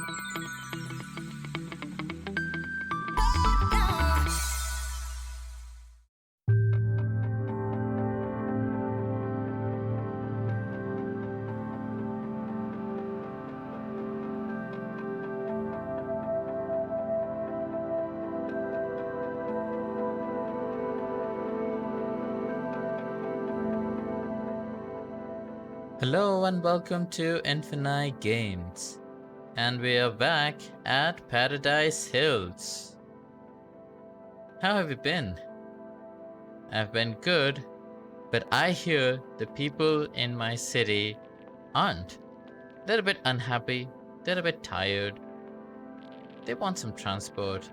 Hello and welcome to InfinEye Games, and we are back at Paradise Hills. How have you been? I've been good, but I hear the people in my city aren't. They're a bit unhappy, they're a bit tired, they want some transport.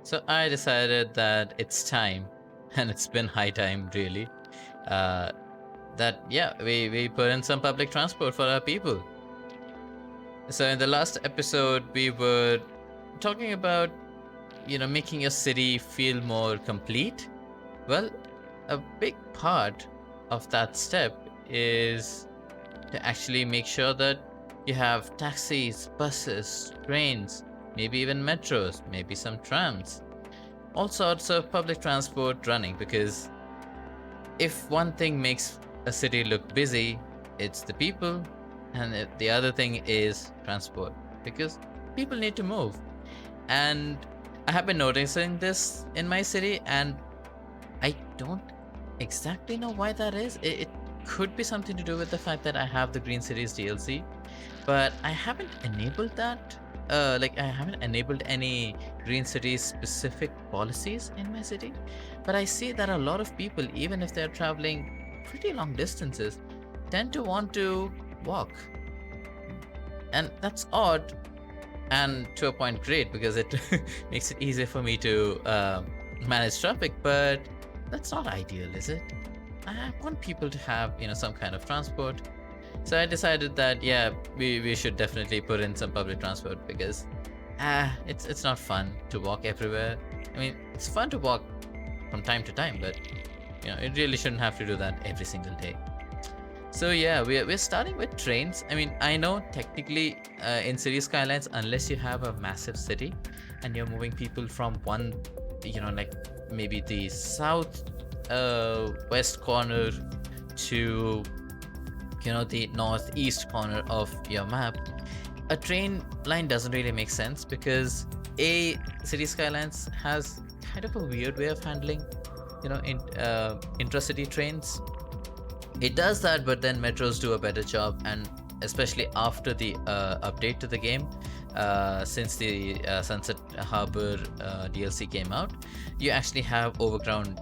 So I decided that it's time, and it's been high time really, we put in some public transport for our people. So in the last episode, we were talking about, making your city feel more complete. Well, a big part of that step is to actually make sure that you have taxis, buses, trains, maybe even metros, maybe some trams, all sorts of public transport running, because if one thing makes a city look busy, it's the people, and the other thing is transport, because people need to move. And I have been noticing this in my city, and I don't exactly know why that is. It could be something to do with the fact that I have the Green Cities DLC, but I haven't enabled that. I haven't enabled any Green Cities specific policies in my city, but I see that a lot of people, even if they're traveling pretty long distances, tend to want to walk. And that's odd, and to a point great, because it makes it easier for me to manage traffic, but that's not ideal, is it? I want people to have, some kind of transport. So I decided that, we should definitely put in some public transport, because it's not fun to walk everywhere. I mean, it's fun to walk from time to time, but it really shouldn't have to do that every single day. So we're starting with trains. I mean, I know technically in city skylines, unless you have a massive city and you're moving people from one, like maybe the south west corner to the northeast corner of your map, a train line doesn't really make sense, because city skylines has kind of a weird way of handling intracity trains. It does that, but then metros do a better job, and especially after the update to the game, since the Sunset Harbor DLC came out, you actually have overground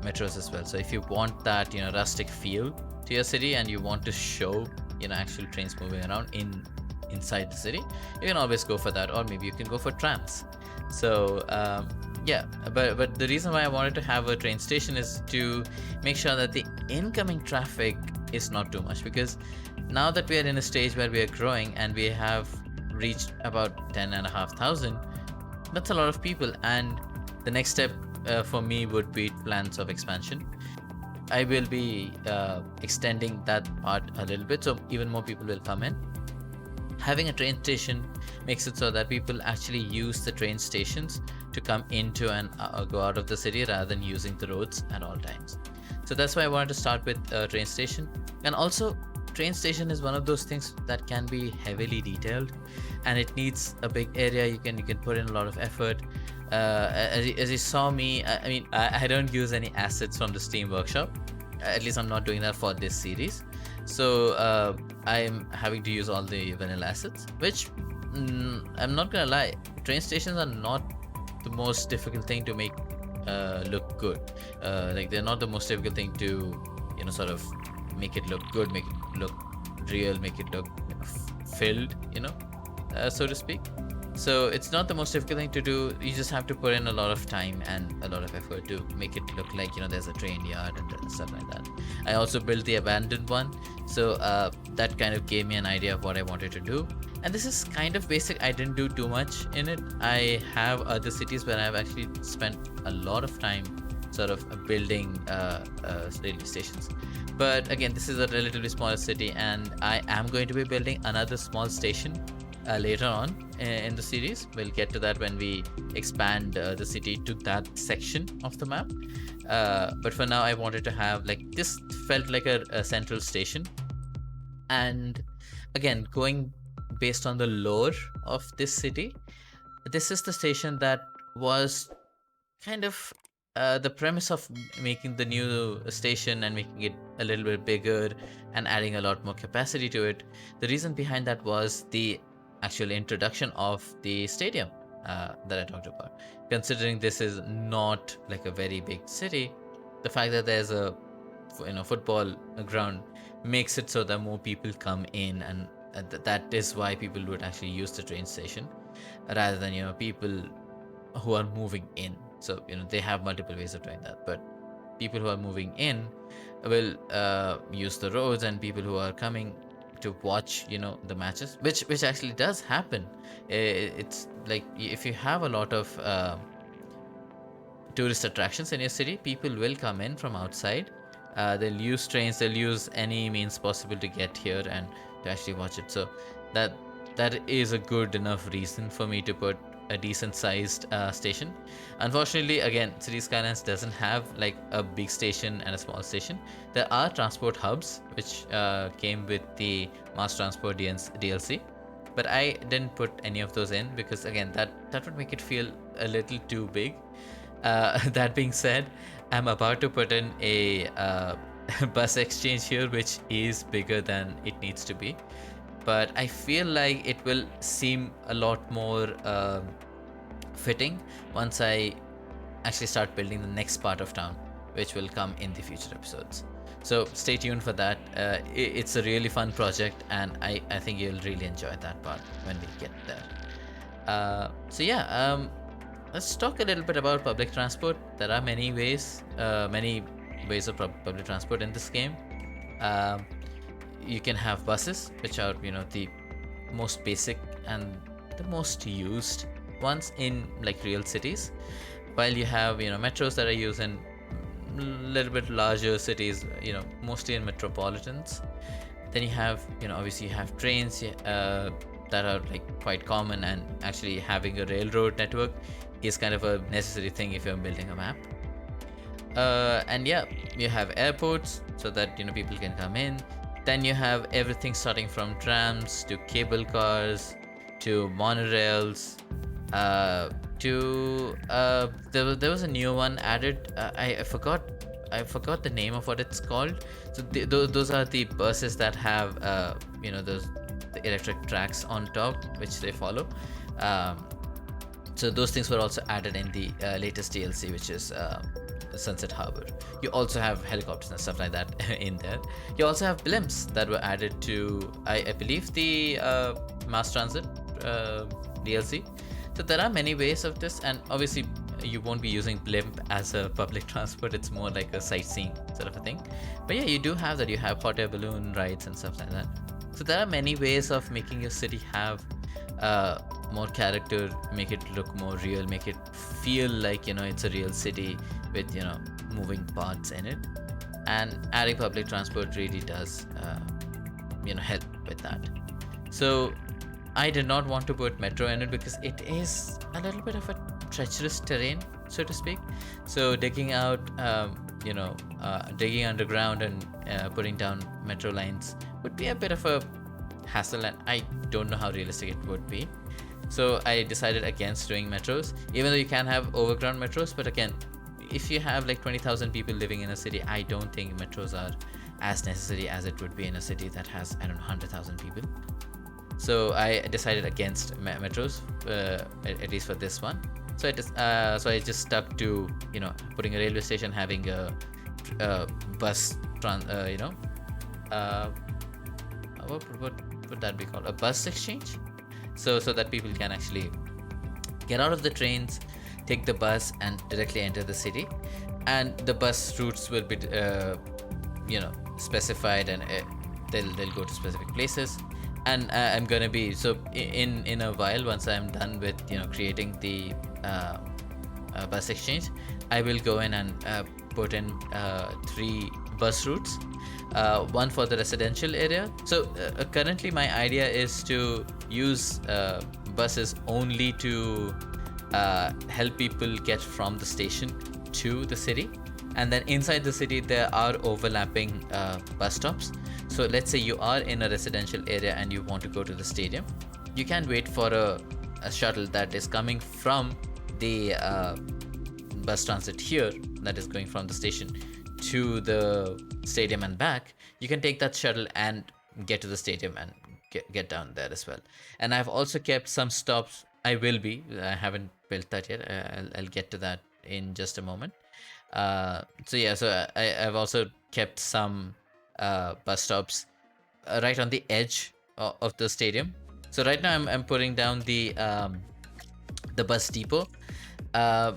metros as well. So if you want that rustic feel to your city, and you want to show actual trains moving around inside the city, you can always go for that, or maybe you can go for trams. So but the reason why I wanted to have a train station is to make sure that the incoming traffic is not too much, because now that we are in a stage where we are growing and we have reached about 10,500, that's a lot of people, and the next step for me would be plans of expansion. I will be extending that part a little bit, so even more people will come in. Having a train station makes it so that people actually use the train stations to come into and go out of the city, rather than using the roads at all times. So that's why I wanted to start with a train station. And also, train station is one of those things that can be heavily detailed, and it needs a big area. You can put in a lot of effort. As you saw me, I don't use any assets from the Steam Workshop. At least I'm not doing that for this series. So I'm having to use all the vanilla assets, which I'm not gonna lie, train stations are not the most difficult thing to make look good. They're not the most difficult thing to sort of make it look good, make it look real, make it look filled, so to speak. So it's not the most difficult thing to do. You just have to put in a lot of time and a lot of effort to make it look like there's a train yard and stuff like that. I also built the abandoned one, so that kind of gave me an idea of what I wanted to do. And this is kind of basic. I didn't do too much in it. I have other cities where I've actually spent a lot of time sort of building railway stations. But again, this is a relatively smaller city, and I am going to be building another small station later on in the series. We'll get to that when we expand the city to that section of the map. But for now, I wanted to have like this felt like a central station. And again, going based on the lore of this city, this is the station that was kind of the premise of making the new station and making it a little bit bigger and adding a lot more capacity to it. The reason behind that was the actual introduction of the stadium that I talked about. Considering this is not like a very big city, the fact that there's a football ground makes it so that more people come in, and that is why people would actually use the train station rather than people who are moving in. So they have multiple ways of doing that, but people who are moving in will use the roads, and people who are coming to watch the matches, which actually does happen. It's like if you have a lot of tourist attractions in your city, people will come in from outside. They'll use trains, they'll use any means possible to get here and to actually watch it. So that is a good enough reason for me to put a decent sized station. Unfortunately, again, City Skylines doesn't have like a big station and a small station. There are transport hubs which came with the mass transport DLC, but I didn't put any of those in because again that would make it feel a little too big. That being said, I'm about to put in a bus exchange here, which is bigger than it needs to be, but I feel like it will seem a lot more fitting once I actually start building the next part of town, which will come in the future episodes. So stay tuned for that. It's a really fun project, and I think you'll really enjoy that part when we get there. So yeah, let's talk a little bit about public transport. There are many ways of public transport in this game. You can have buses, which are the most basic and the most used ones in like real cities, while you have metros that are used in a little bit larger cities, mostly in metropolitans. Then you have obviously you have trains that are like quite common, and actually having a railroad network is kind of a necessary thing if you're building a map. And yeah, you have airports so that people can come in. Then you have everything starting from trams to cable cars to monorails to there was a new one added. I forgot the name of what it's called. So those are the buses that have those the electric tracks on top which they follow. So those things were also added in the latest DLC, which is Sunset Harbor. You also have helicopters and stuff like that in there. You also have blimps that were added to, I believe, the mass transit DLC. So there are many ways of this, and obviously you won't be using blimp as a public transport. It's more like a sightseeing sort of a thing. But yeah, you do have that. You have hot air balloon rides and stuff like that. So there are many ways of making your city have more character, make it look more real, make it feel like it's a real city with moving parts in it. And adding public transport really does help with that. So I did not want to put metro in it because it is a little bit of a treacherous terrain, so to speak. So digging out digging underground and putting down metro lines would be a bit of a hassle, and I don't know how realistic it would be. So I decided against doing metros, even though you can have overground metros. But again, if you have like 20,000 people living in a city, I don't think metros are as necessary as it would be in a city that has 100,000 people. So I decided against metros, at least for this one. So I just stuck to putting a railway station, having a bus what would that be called, a bus exchange, so that people can actually get out of the trains, take the bus, and directly enter the city. And the bus routes will be specified, and they'll go to specific places. And I'm gonna be in a while, once I'm done with creating the bus exchange, I will go in and put in 3 bus routes, one for the residential area. So currently my idea is to use buses only to help people get from the station to the city, and then inside the city there are overlapping bus stops. So let's say you are in a residential area and you want to go to the stadium, you can wait for a shuttle that is coming from the bus transit here, that is going from the station to the stadium and back. You can take that shuttle and get to the stadium and get down there as well. And I've also kept some stops. I haven't built that yet. I'll get to that in just a moment. I've also kept some bus stops right on the edge of the stadium. So right now I'm putting down the bus depot. Uh,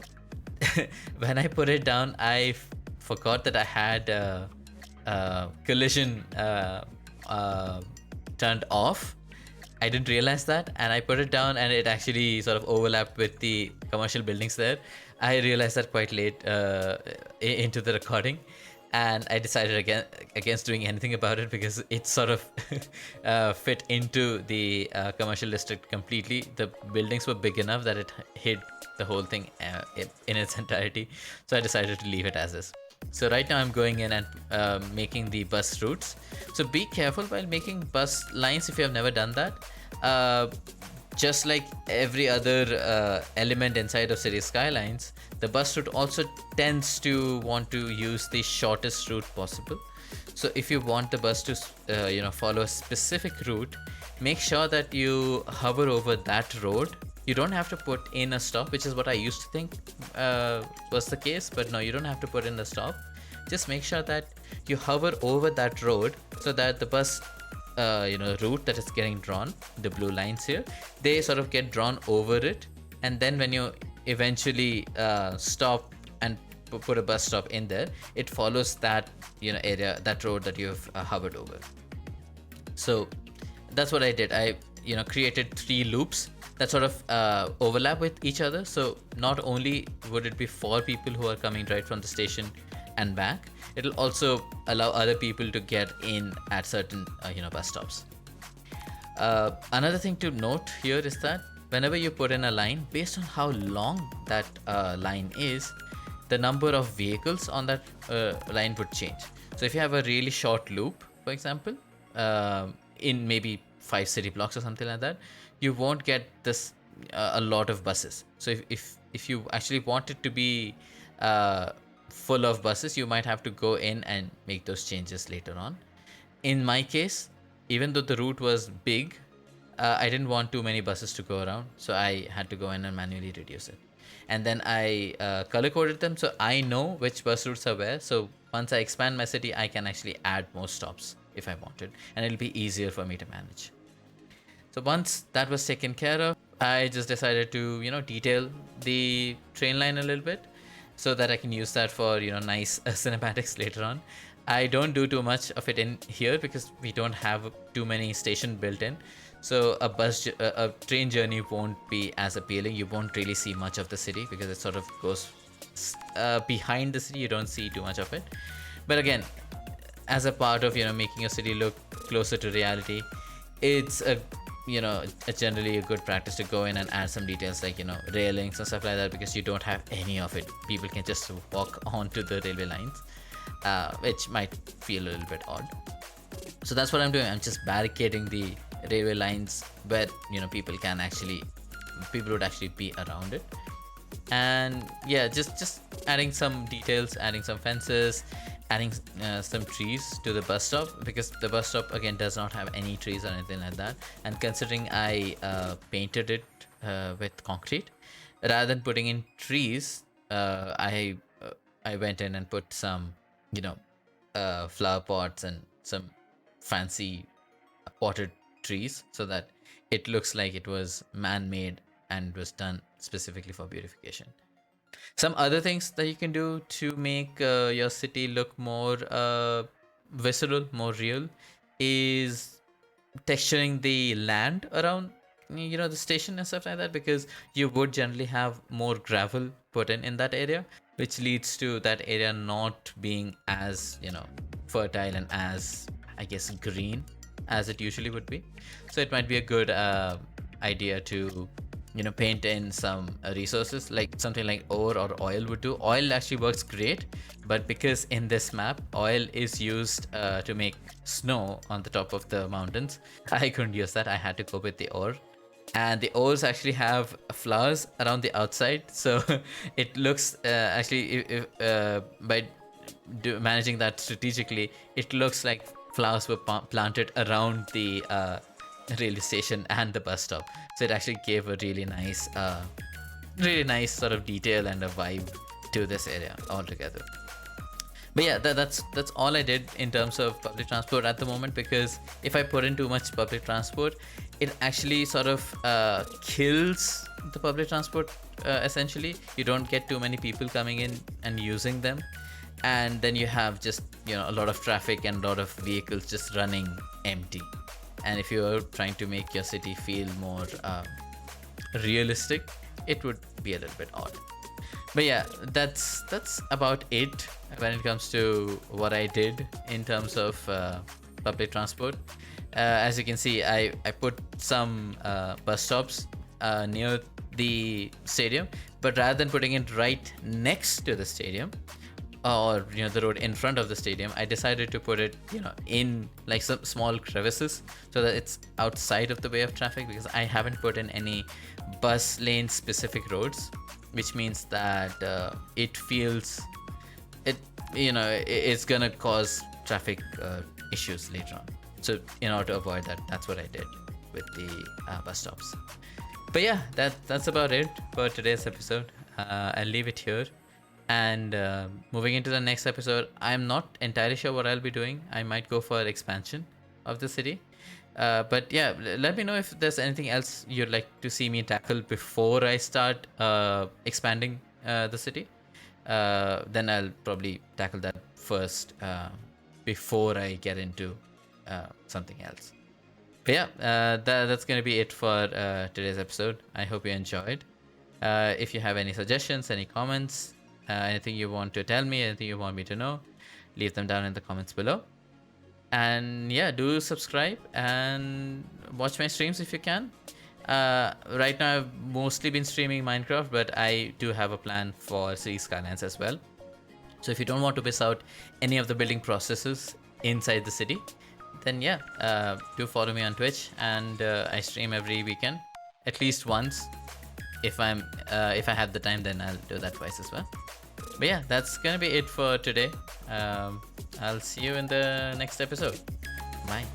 when I put it down, I forgot that I had collision turned off. I didn't realize that, and I put it down, and it actually sort of overlapped with the commercial buildings there. I realized that quite late into the recording, and I decided against doing anything about it because it sort of fit into the commercial district completely. The buildings were big enough that it hid the whole thing in its entirety, so I decided to leave it as is. So right now I'm going in and making the bus routes. So be careful while making bus lines if you have never done that. Just like every other element inside of City Skylines, the bus route also tends to want to use the shortest route possible. So if you want the bus to follow a specific route, make sure that you hover over that road. You don't have to put in a stop, which is what I used to think was the case, but no, you don't have to put in a stop. Just make sure that you hover over that road so that the bus route that is getting drawn, the blue lines here, they sort of get drawn over it, and then when you eventually stop and put a bus stop in there, it follows that area, that road that you've hovered over. So that's what I did. I created 3 loops that sort of overlap with each other. So not only would it be for people who are coming right from the station and back, it'll also allow other people to get in at certain bus stops. Another thing to note here is that whenever you put in a line, based on how long that line is, the number of vehicles on that line would change. So if you have a really short loop, for example, in maybe 5 city blocks or something like that, you won't get this a lot of buses. So if you actually want it to be full of buses, you might have to go in and make those changes later on. In my case, even though the route was big, I didn't want too many buses to go around, so I had to go in and manually reduce it. And then I color coded them so I know which bus routes are where. So once I expand my city, I can actually add more stops if I wanted, and it'll be easier for me to manage. So once that was taken care of, I just decided to detail the train line a little bit so that I can use that for nice cinematics later on. I don't do too much of it in here because we don't have too many stations built in. So a train journey won't be as appealing. You won't really see much of the city because it sort of goes behind the city. You don't see too much of it. But again, as a part of making your city look closer to reality, it's a generally a good practice to go in and add some details like railings and stuff like that, because you don't have any of it. People can just walk onto the railway lines, which might feel a little bit odd. So that's what I'm doing. I'm just barricading the railway lines where people would actually be around it. And yeah, just adding some details, adding some fences, adding some trees to the bus stop, because the bus stop again does not have any trees or anything like that. And considering I painted it with concrete rather than putting in trees, I went in and put some flower pots and some fancy potted trees so that it looks like it was man-made and was done specifically for beautification. Some other things that you can do to make your city look more visceral, more real, is texturing the land around the station and stuff like that, because you would generally have more gravel put in that area. which leads to that area not being as, fertile and as, I guess, green as it usually would be. So it might be a good idea to, paint in some resources, like something like ore or oil would do. Oil actually works great, but because in this map oil is used to make snow on the top of the mountains, I couldn't use that. I had to go with the ore, and the ores actually have flowers around the outside, so it looks actually, if by managing that strategically, it looks like flowers were planted around the railway station and the bus stop. So it actually gave a really nice sort of detail and a vibe to this area altogether. But yeah, that's all I did in terms of public transport at the moment, because if I put in too much public transport, it actually sort of kills the public transport. Essentially, you don't get too many people coming in and using them, and then you have just a lot of traffic and a lot of vehicles just running empty. And if you're trying to make your city feel more realistic, it would be a little bit odd. But yeah, that's about it when it comes to what I did in terms of public transport. As you can see, I put some bus stops near the stadium, but rather than putting it right next to the stadium, or the road in front of the stadium, I decided to put it in like some small crevices, so that it's outside of the way of traffic, because I haven't put in any bus lane specific roads, which means that it feels it's gonna cause traffic issues later on. So in order to avoid that, that's what I did with the bus stops. But yeah, that's about it for today's episode. I'll leave it here. And moving into the next episode, I'm not entirely sure what I'll be doing. I might go for expansion of the city. But yeah, let me know if there's anything else you'd like to see me tackle before I start expanding the city. Then I'll probably tackle that first before I get into something else. But yeah, that's going to be it for today's episode. I hope you enjoyed. If you have any suggestions, any comments, anything you want to tell me, anything you want me to know, leave them down in the comments below. And yeah, do subscribe and watch my streams if you can. Right now I've mostly been streaming Minecraft, but I do have a plan for Skylines as well. So if you don't want to miss out any of the building processes inside the city, then yeah, do follow me on Twitch, and I stream every weekend, at least once. If I have the time, then I'll do that twice as well. But yeah, that's gonna be it for today. I'll see you in the next episode. Bye.